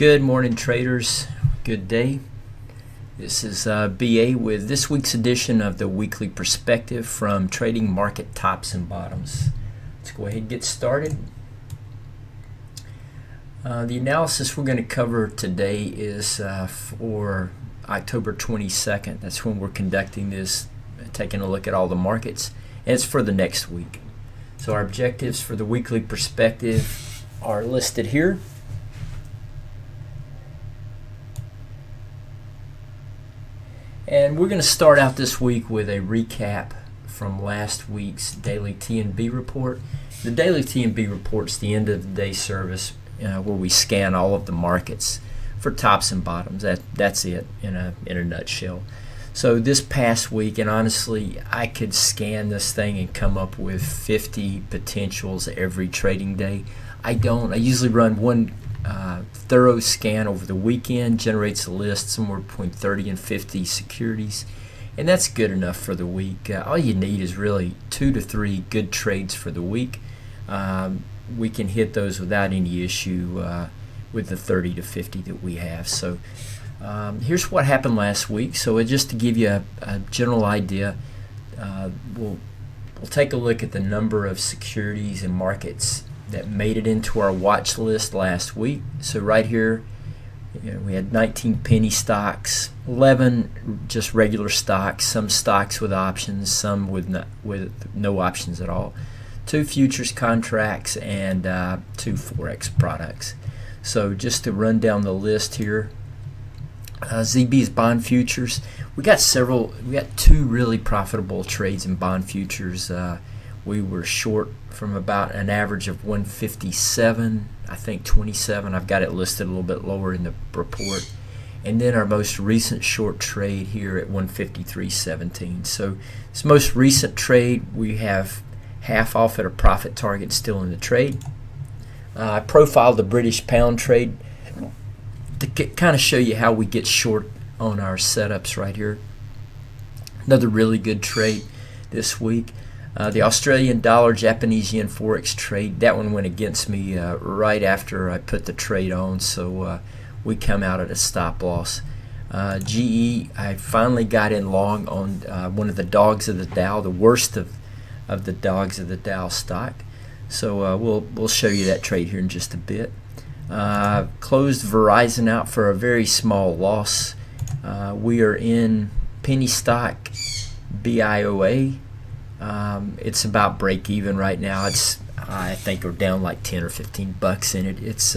Good morning, traders. Good day. This is BA with this week's edition of the Weekly Perspective from Trading Market Tops and Bottoms. Let's go ahead and get started. The analysis we're going to cover today is for October 22nd. That's when we're conducting this, taking a look at all the markets, and it's for the next week. So our objectives for the Weekly Perspective are listed here. And we're going to start out this week with a recap from last week's daily TNB report. The daily TNB report's the end of the day service where we scan all of the markets for tops and bottoms. That's it in a nutshell. So this past week, and honestly, I could scan this thing and come up with 50 potentials every trading day. I don't. I usually run one thorough scan over the weekend, generates a list somewhere between 30 and 50 securities, and that's good enough for the week. All you need is really 2 to 3 good trades for the week. We can hit those without any issue with the 30 to 50 that we have. So here's what happened last week. So just to give you a general idea, we'll take a look at the number of securities and markets that made it into our watch list last week. So right here, we had 19 penny stocks, 11 just regular stocks, some stocks with options, some with no options at all, 2 futures contracts, and 2 FOREX products. So just to run down the list here, ZB's bond futures, we got 2 really profitable trades in bond futures. We were short from about an average of 157, I think 27. I've got it listed a little bit lower in the report. And then our most recent short trade here at 153.17. So this most recent trade, we have half off at a profit target still in the trade. I profiled the British pound trade to kind of show you how we get short on our setups right here. Another really good trade this week. The Australian dollar Japanese yen forex trade, that one went against me right after I put the trade on, so we come out at a stop loss. GE, I finally got in long on one of the dogs of the Dow, the worst of the dogs of the Dow stock. So we'll show you that trade here in just a bit. Closed Verizon out for a very small loss. We are in penny stock BIOA. It's about break even right now. I think we're down like 10 or 15 bucks in it.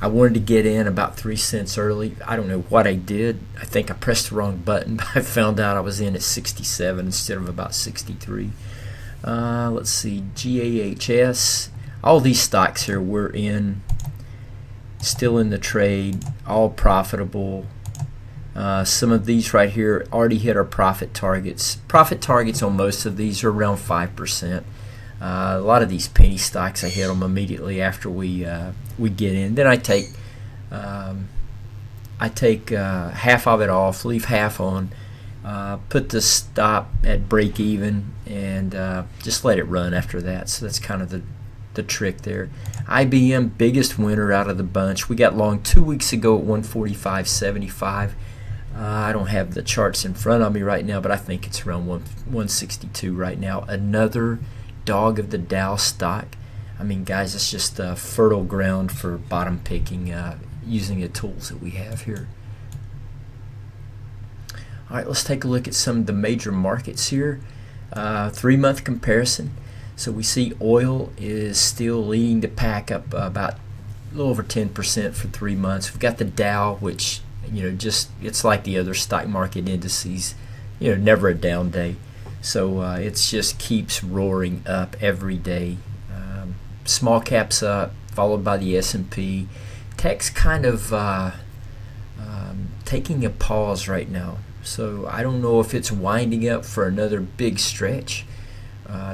I wanted to get in about 3 cents early. I don't know what I did. I think I pressed the wrong button, but I found out I was in at 67 instead of about 63. Let's see, GAHS. All these stocks here we're in, still in the trade, all profitable. Some of these right here already hit our profit targets. Profit targets on most of these are around 5%. A lot of these penny stocks, I hit them immediately after we get in. Then I take half of it off, leave half on, put the stop at break even, and just let it run after that. So that's kind of the trick there. IBM, biggest winner out of the bunch. We got long 2 weeks ago at 145.75. I don't have the charts in front of me right now, but I think it's around 162 right now. Another dog of the Dow stock. I mean, guys, it's just fertile ground for bottom picking using the tools that we have here. All right, let's take a look at some of the major markets here. 3-month comparison. So we see oil is still leading the pack up about a little over 10% for 3 months. We've got the Dow, which it's like the other stock market indices, never a down day. So it just keeps roaring up every day. Small caps up, followed by the S&P. Tech's kind of taking a pause right now. So I don't know if it's winding up for another big stretch.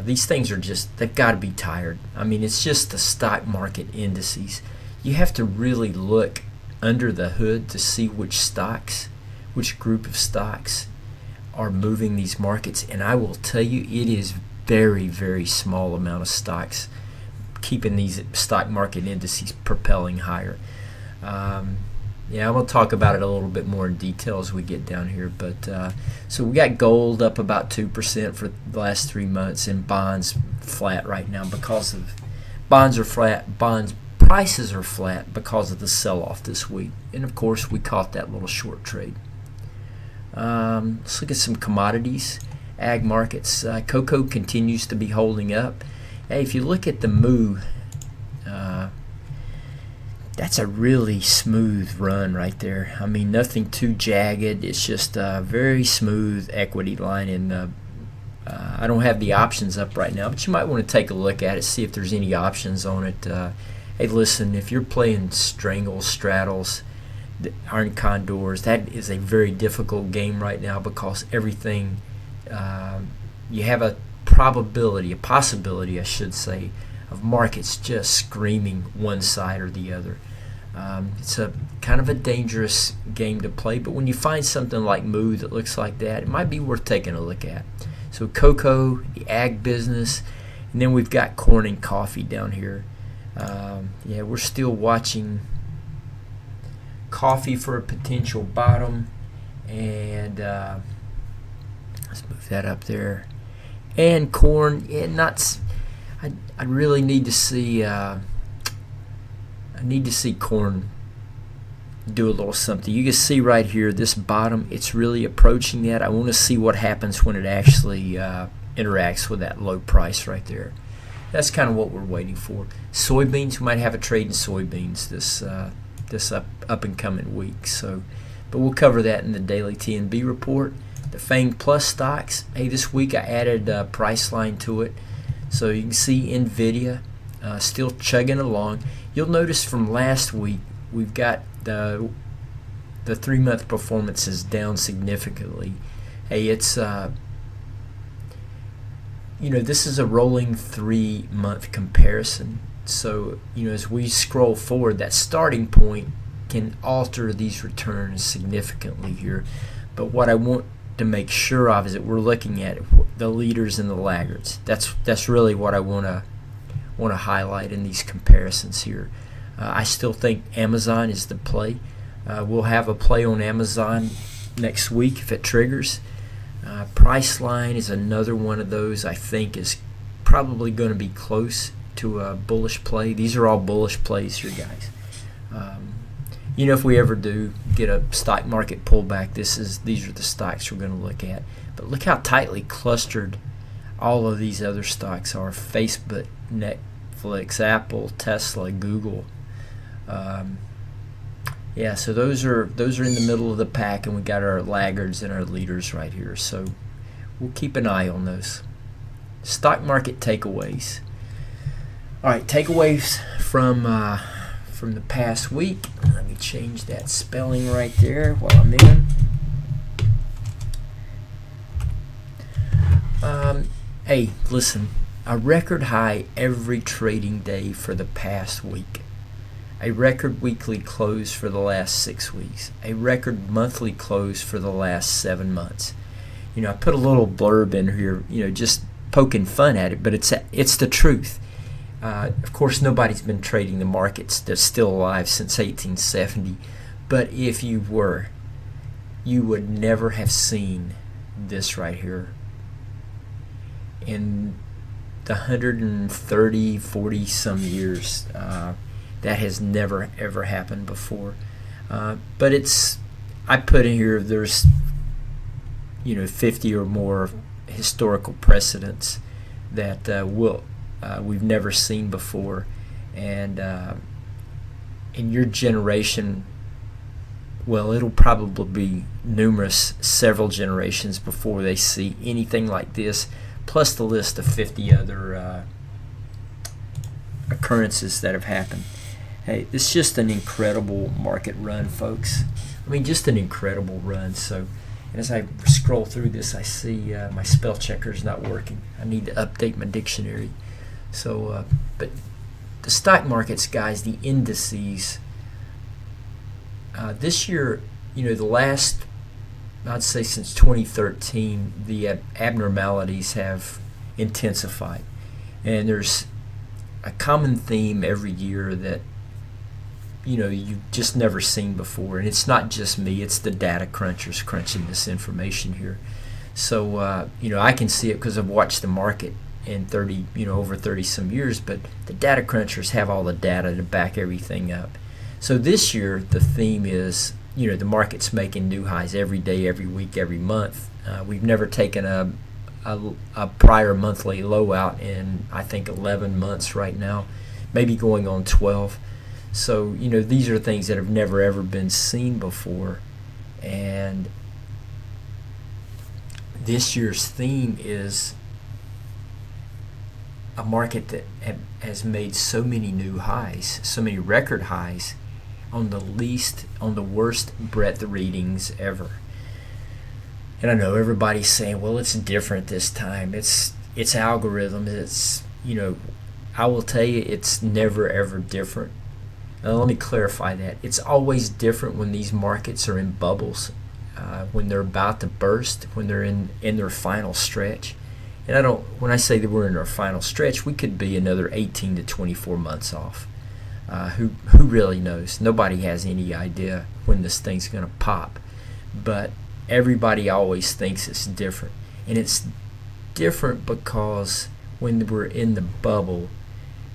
These things are they've got to be tired. I mean, it's just the stock market indices. You have to really look under the hood to see which group of stocks are moving these markets, and I will tell you it is very, very small amount of stocks keeping these stock market indices propelling higher. Yeah, I'm going to talk about it a little bit more in detail as we get down here. But so we got gold up about 2% for the last 3 months, and bonds flat right now because of bonds are flat. Bonds prices are flat because of the sell-off this week, and of course we caught that little short trade. Let's look at some commodities, ag markets. Cocoa continues to be holding up. Hey, if you look at the move. That's a really smooth run right there. I mean, nothing too jagged. It's just a very smooth equity line. And I don't have the options up right now, but you might want to take a look at it, see if there's any options on it. Hey, listen, if you're playing strangles, straddles, iron condors, that is a very difficult game right now because everything, you have a possibility, I should say, of markets just screaming one side or the other. It's a kind of a dangerous game to play, but when you find something like Mood that looks like that, it might be worth taking a look at. So cocoa, the ag business, and then we've got corn and coffee down here. Yeah, we're still watching coffee for a potential bottom, and let's move that up there. And corn, yeah, I really need to see. I need to see corn do a little something. You can see right here, this bottom, it's really approaching that. I want to see what happens when it actually interacts with that low price right there. That's kind of what we're waiting for. Soybeans, we might have a trade in soybeans this up and coming week. So, but we'll cover that in the daily TNB report. The FANG Plus stocks. Hey, this week I added a price line to it, so you can see NVIDIA still chugging along. You'll notice from last week we've got the 3-month performance is down significantly. Hey, it's this is a rolling 3-month comparison. So as we scroll forward, that starting point can alter these returns significantly here. But what I want to make sure of is that we're looking at the leaders and the laggards. That's really what I want to highlight in these comparisons here. I still think Amazon is the play. We'll have a play on Amazon next week if it triggers. Priceline is another one of those I think is probably going to be close to a bullish play. These are all bullish plays here, guys. If we ever do get a stock market pullback, these are the stocks we're going to look at. But look how tightly clustered all of these other stocks are: Facebook, Netflix, Apple, Tesla, Google. Yeah, so those are in the middle of the pack, and we got our laggards and our leaders right here. So we'll keep an eye on those. Stock market takeaways. All right, takeaways from the past week. Let me change that spelling right there while I'm in. Hey, listen, a record high every trading day for the past week. A record weekly close for the last 6 weeks. A record monthly close for the last 7 months. I put a little blurb in here, just poking fun at it, but it's the truth. Of course, nobody's been trading the markets that's still alive since 1870. But if you were, you would never have seen this right here in the 130, 40 some years. That has never ever happened before. But I put in here, there's 50 or more historical precedents that we've never seen before, and in your generation, well, it'll probably be several generations before they see anything like this, plus the list of 50 other occurrences that have happened. Hey, it's just an incredible market run, folks. I mean, just an incredible run. So as I scroll through this, I see my spell checker is not working. I need to update my dictionary. So, but the stock markets, guys, the indices, this year, the last, I'd say since 2013, the abnormalities have intensified. And there's a common theme every year that, you've just never seen before. And it's not just me, it's the data crunchers crunching this information here. So I can see it because I've watched the market in over 30 some years, but the data crunchers have all the data to back everything up. So this year the theme is, the market's making new highs every day, every week, every month. We've never taken a prior monthly low out in, I think, 11 months right now, maybe going on 12. So these are things that have never ever been seen before. And this year's theme is a market that has made so many new highs, so many record highs on the worst breadth readings ever. And I know everybody's saying, well, it's different this time. It's algorithms. I will tell you, it's never ever different. Now, let me clarify that. It's always different when these markets are in bubbles, when they're about to burst, when they're in their final stretch. And when I say that we're in our final stretch, we could be another 18 to 24 months off. Who really knows? Nobody has any idea when this thing's going to pop. But everybody always thinks it's different. And it's different because when we're in the bubble,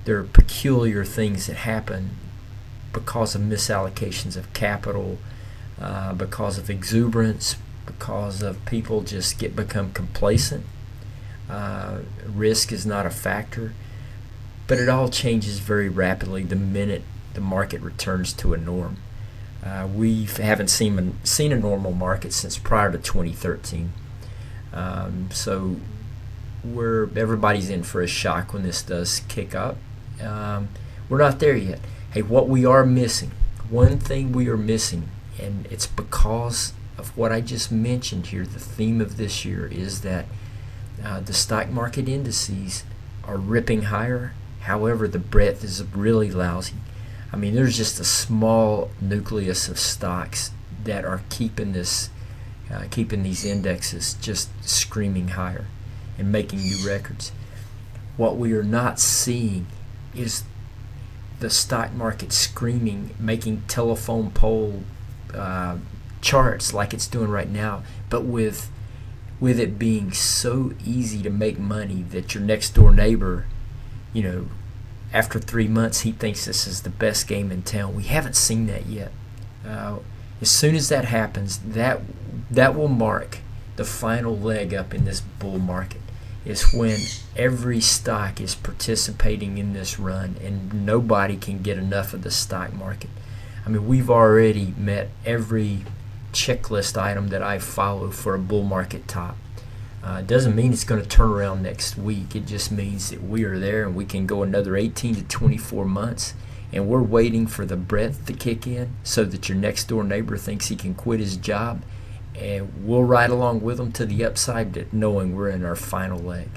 there are peculiar things that happen because of misallocations of capital, because of exuberance, because of people just become complacent. Risk is not a factor, but it all changes very rapidly the minute the market returns to a norm. We haven't seen a normal market since prior to 2013. So everybody's in for a shock when this does kick up. We're not there yet. Hey, what we are missing, one thing we are missing, and it's because of what I just mentioned here, the theme of this year is that the stock market indices are ripping higher. However, the breadth is really lousy. I mean, there's just a small nucleus of stocks that are keeping these indexes just screaming higher and making new records. What we are not seeing is the stock market screaming, making telephone pole charts like it's doing right now, but with it being so easy to make money that your next door neighbor, after 3 months, he thinks this is the best game in town. We haven't seen that yet. As soon as that happens, that will mark the final leg up in this bull market. Is when every stock is participating in this run and nobody can get enough of the stock market. I mean, we've already met every checklist item that I follow for a bull market top. It doesn't mean it's going to turn around next week. It just means that we are there and we can go another 18 to 24 months, and we're waiting for the breadth to kick in so that your next door neighbor thinks he can quit his job, and we'll ride along with them to the upside, knowing we're in our final leg.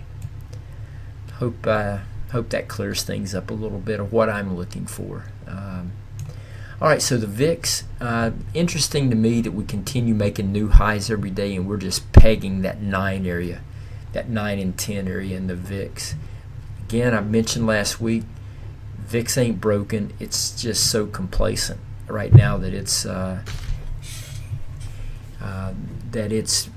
Hope that clears things up a little bit of what I'm looking for. All right, so the VIX, interesting to me that we continue making new highs every day, and we're just pegging that 9 area, that 9 and 10 area in the VIX. Again, I mentioned last week, VIX ain't broken. It's just so complacent right now that it's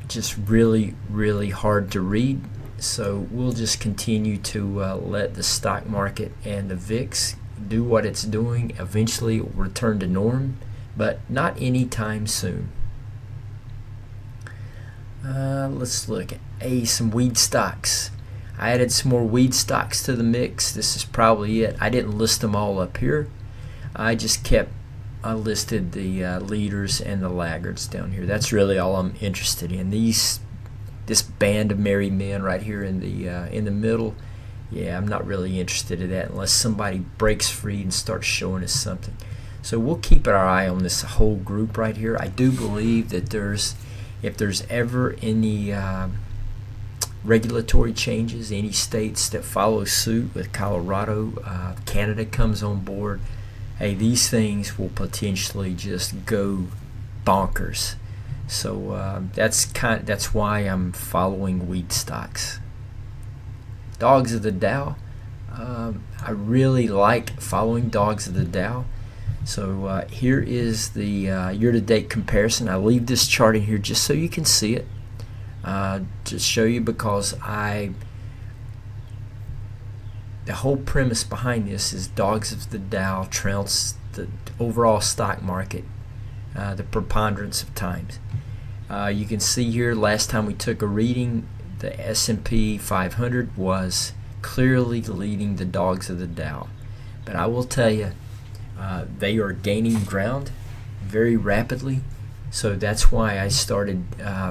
just really, really hard to read. So we'll just continue to let the stock market and the VIX do what it's doing. Eventually it will return to norm, but not anytime soon. Let's look at some weed stocks. I added some more weed stocks to the mix. This is probably it. I didn't list them all up here. I listed the leaders and the laggards down here. That's really all I'm interested in. This band of merry men right here in the middle. Yeah, I'm not really interested in that unless somebody breaks free and starts showing us something. So we'll keep our eye on this whole group right here. I do believe that if there's ever any regulatory changes, any states that follow suit with Colorado, Canada comes on board, hey, these things will potentially just go bonkers. So that's why I'm following weed stocks. Dogs of the Dow. I really like following Dogs of the Dow. So here is the year-to-date comparison. I leave this chart in here just so you can see it, to show you, because the whole premise behind this is dogs of the Dow trounce the overall stock market the preponderance of times. You can see here, last time we took a reading, the S&P 500 was clearly leading the dogs of the Dow. But I will tell you, they are gaining ground very rapidly. So that's why I started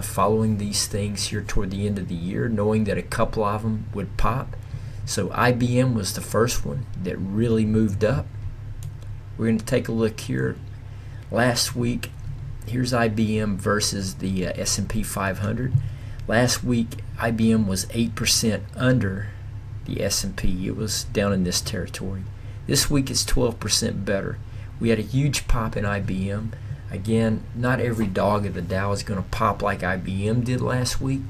following these things here toward the end of the year, knowing that a couple of them would pop. So IBM was the first one that really moved up. We're going to take a look here. Last week, here's IBM versus the S&P 500. Last week, IBM was 8% under the S&P. It was down in this territory. This week, it's 12% better. We had a huge pop in IBM. Again, not every dog of the Dow is going to pop like IBM did last week,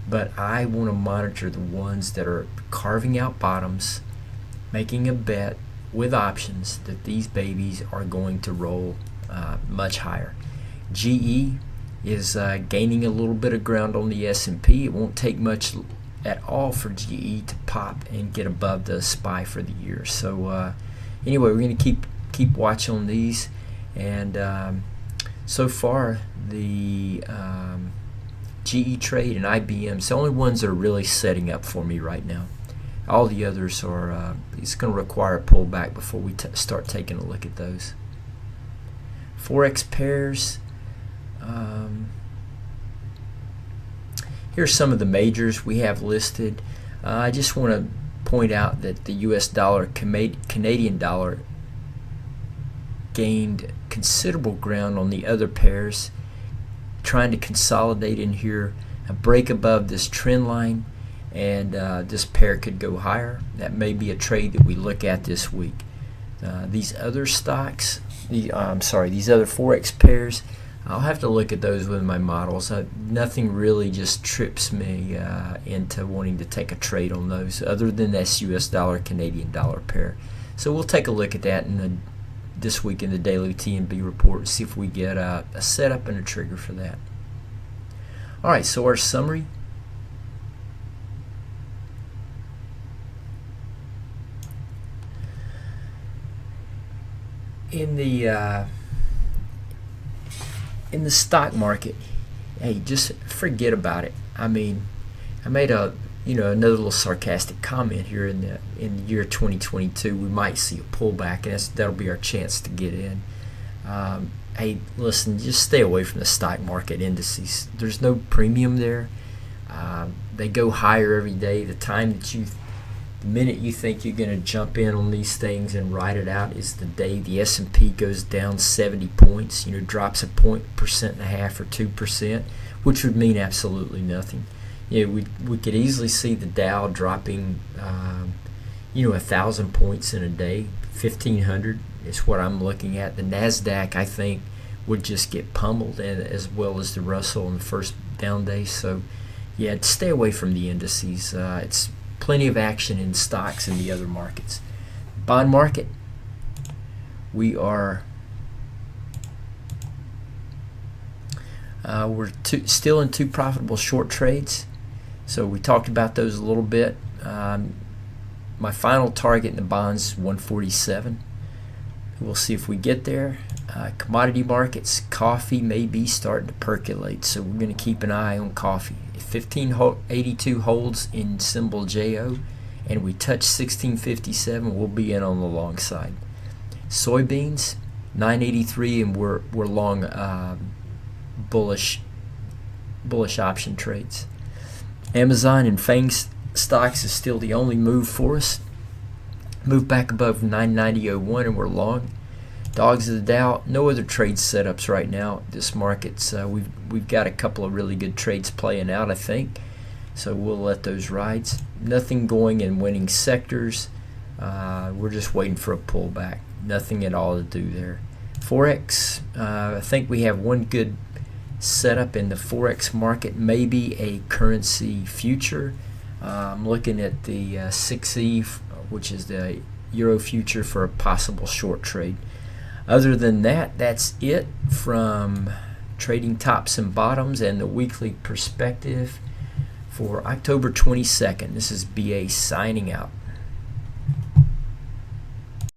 but I want to monitor the ones that are carving out bottoms, making a bet with options that these babies are going to roll much higher. GE is gaining a little bit of ground on the S&P. It won't take much at all for GE to pop and get above the SPY for the year. So anyway, we're going to keep watch on these, and so far the GE trade and IBM's the only ones that are really setting up for me right now. All the others are it's going to require a pullback before we start taking a look at those. FOREX pairs. Here's some of the majors we have listed. I just want to point out that the US dollar, Canadian dollar, gained considerable ground on the other pairs, trying to consolidate in here, a break above this trend line, and this pair could go higher. That may be a trade that we look at this week. These other stocks, these other FOREX pairs, I'll have to look at those with my models. Nothing really just trips me into wanting to take a trade on those, other than this US dollar Canadian dollar pair. So we'll take a look at that this week in the daily TNB report and see if we get a setup and a trigger for that. All right, so our summary. In the stock market, hey, just forget about it. I mean, I made another little sarcastic comment here in the year 2022. We might see a pullback, and that'll be our chance to get in. Hey, listen, just stay away from the stock market indices. There's no premium there. They go higher every day. The minute you think you're going to jump in on these things and ride it out is the day the S&P goes down 70 points, drops a percent and a half or 2%, which would mean absolutely nothing. We could easily see the Dow dropping 1,000 points in a day. 1,500 is what I'm looking at. The NASDAQ, I think, would just get pummeled, and as well as the Russell in the first down day. So yeah, stay away from the indices. It's plenty of action in stocks and the other markets. Bond market, we're still in 2 profitable short trades. So we talked about those a little bit. My final target in the bonds is 147. We'll see if we get there. Commodity markets, coffee may be starting to percolate, so we're going to keep an eye on coffee. If 1582 holds in symbol JO and we touch 1657, we'll be in on the long side. Soybeans, 983, and we're long bullish option trades. Amazon and FANG stocks is still the only move for us. Move back above 990.01 and we're long. Dogs of the Dow, no other trade setups right now. This market's we've got a couple of really good trades playing out, I think. So we'll let those ride. Nothing going in winning sectors. We're just waiting for a pullback. Nothing at all to do there. Forex, I think we have one good setup in the Forex market, maybe a currency future. I'm looking at the 6E, which is the Euro future, for a possible short trade. Other than that, that's it from Trading Tops and Bottoms and the weekly perspective for October 22nd. This is BA signing out.